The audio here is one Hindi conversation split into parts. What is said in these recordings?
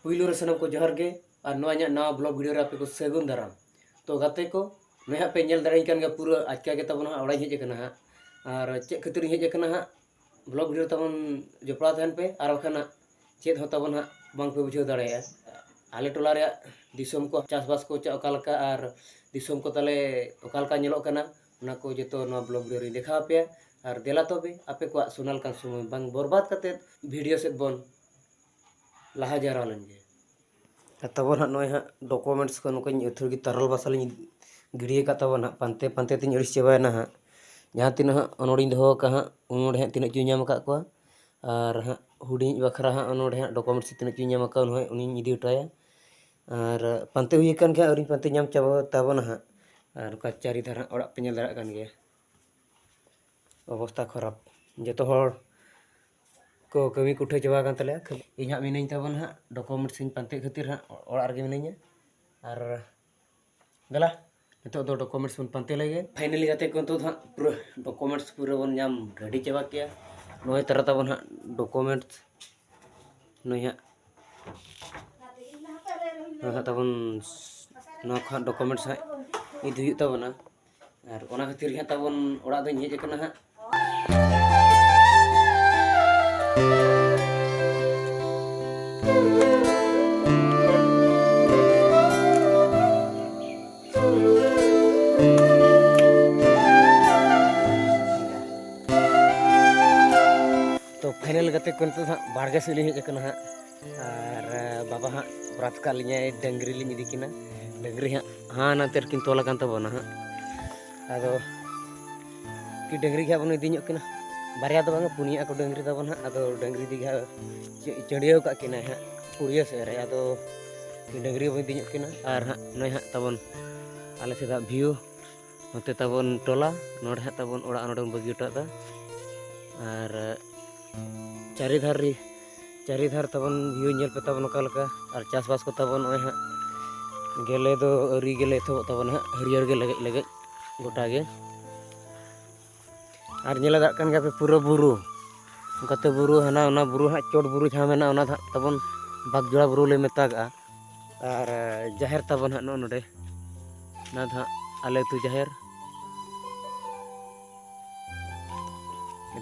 पुइलो रे सनम को जोहार गे और नवा नवा ब्लॉग वीडियो रे आपे को सगुन दाराम। तो गाते को मैं पे नेल दाराई कान गे पूरा आजका गे तबन ओड़ा हेज कना हा और चे खतिर हेज कना हा ब्लॉग वीडियो तबन जोपड़ा तहन पे और बखाना चेद हो तबन हा बांग पे बुझाव दाड़ाया आले टोला रे दिसोम को चासबास को चा ओकालका और दिसोम को तले ओकालका नेलो कना ना को जतो नवा ब्लॉग वीडियो रे देखा पे और देला तबे आपे को सुनाल कान समय बांग बर्बाद कते वीडियो से बन लाहा जारा लेंगे तबन हाँ नॉय डॉक्यूमेंट्स को नुका अथुर तरल बासा गिड़िए का तबन हाँ पानते पानते तीन अड़िस चाबाना हाँ जहाँ तीन हाँ अनोड़ी दो का हाँ उनोड़े हाँ तीन चुनाम का और हाँ हुडी बखरा हाँ अनोड़े हाँ डॉक्यूमेंट्स तीन चुनाम का उन्हीं इदी उठाया और पानते हुई कान के और पानते नाम चाबा तबन हाँ और का चारी धारा ओड़ा पे नेल दाड़ा कान गया अवस्था खराब जतो हर को कमी कुठे चाबा कान तले इन हाँ मिनाई तबन हाँ डॉक्यूमेंट्स पानते खातिर हाँ ओड़ा रगे मिनाई और गला नितो दो डॉक्यूमेंट्स बन पानते लगे फाइनली गाते को तो हाँ पूरा डॉक्यूमेंट्स पूरा बन नाम रेडी चाबा किया नोय तरह तबन हाँ डॉक्यूमेंट्स नोय हाँ तबन नो खा डॉक्यूमेंट्स हाँ इद हुई तबना और ओना खातिर हाँ तबन ओड़ा दो हेज कना हाँ तो फाइनल गाते को हाँ बारगे से हेज कना हाँ और बाबा हाँ ब्रात का लिया डंगरी लिंग इदी किना डंगरी हाँ ना तेर किन तोला कान तबना हाँ आदो कि डंगरी के बन इदी किना बारिया तो बांगा पुनिया को डंगरी तबन हाँ आदो डंगरी दी चढ़िया का किना हाँ पुड़िया से रे आदो डंगरी बन इदी किना और हाँ नय हाँ तबन आले से व्यू नोते तबन टोला नोड़े हाँ तबन ओड़ा नोड़े बगी उठादा और चारिधार तबन व्यू नेल पे तबन ओकालका और चासबास को तबन ओय हाँ गेले दो अरी गेले एथोब तबन हाँ हरियर गे लगे लगे गोटा गे और नेला दाग कान पे पूरा बुरु गते बुरु हना ओना बुरु हाँ चोट बुरु जहाँ मेना ओना तबन बागजोड़ा बुरु ले मेतागा और जाहेर तबन हाँ नोडे ना हाँ आले तु जाहेर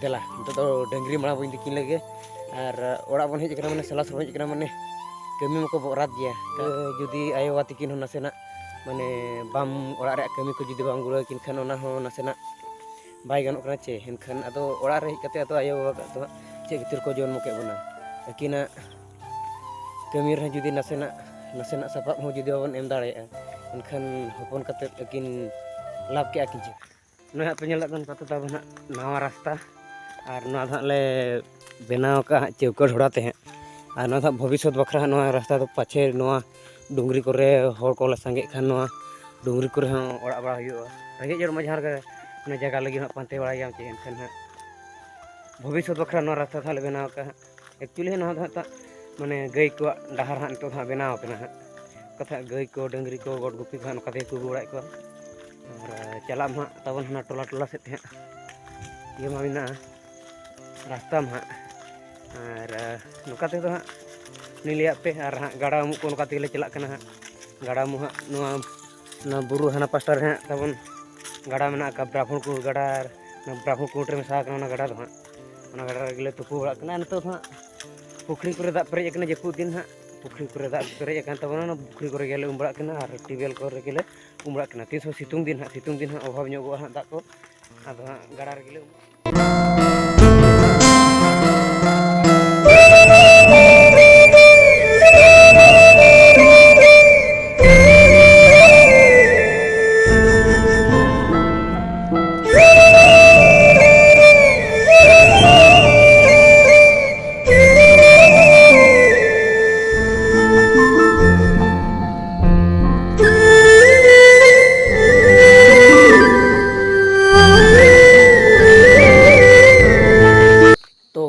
देला तो डंगरी माड़ा बन दिकिन लगे और ओड़ा बन हेज कना माने सलास बन हेज कना माने कमी मको बरात गया जुदी आयो बाबा तिकिन हो नासेना माने बाम ओड़ा रे कमी को जुदी बाम गुड़ा किन खान ओना हो नासेना बाय गानों कना चे एनखान अदो ओड़ा रे हेज कते अदो आयो बाबा तो चे गितिर को जन्म के बना अकिना कमी रे जुदी नासेना सपाब हो जुदी बाबन एम दाड़े एनखान हपन कते अकिन लाभ के अकिन चे नया पे नेल दागन कते तबन नवा रास्ता और ना ले बनाव का चौकड़ होड़ाते हैं और ना भविष्य बखरा नवा रास्ता तो पाछे नवा डुंगरी करे हर को संगे खान नवा डुंगरी करे ओड़ा बड़ा हुआ रेगे जर मजार के जगह लगे हाँ पानते बड़ा चे एनखान हाँ भविष्य बखरा नवा रास्ता था बनाव का एक्चुअली ना माने गई को डहार हाँ नितो बनाव कना हाँ कथा गई को डंगरी को गोट गुपी को नका को बड़ा को और चला हाँ तबन हाँ टोला टोला से ये मा मेना रास्ता हाँ और नौका तो हाँ निलिया पे और हाँ गाड़ा मुक को नौका तेले चला कना हाँ गाड़ा मु हाँ ना बुरु हाना पास्टर हाँ तबन गाड़ा मेना का ब्राह्मण को गाड़ा ब्राह्मण कोट में सा कना गाड़ा हाँ गाड़ा रे तुपु बड़ा कना नितो हाँ पुखरी को दाग पेरेज कना जपुद दिन हाँ पुखरी को दाग पेरेज कन तबन पुखरी को गेले उमड़ा कना और टिबेल को गेले उमड़ा कना तीस सितुंग दिन हाँ अभाव ñogo हाँ दाग को आदो हाँ गाड़ा रे गेले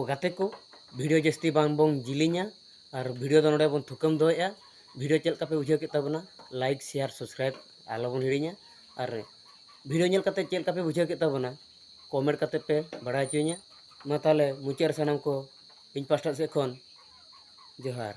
गाते को वीडियो जस्ती बांग बंग जिलिंगा और वीडियो तो नोडे बन थुकम दोया वीडियो चल पे बुझे के तबना लाइक शेयर सब्सक्राइब आलो बन हिड़िया और वीडियो नेल कते चल पे बुझे के तबना कमेंट कते पे बड़ा चोइया मा ताले मुचार सनम को इन पास्टा से खन जोहार।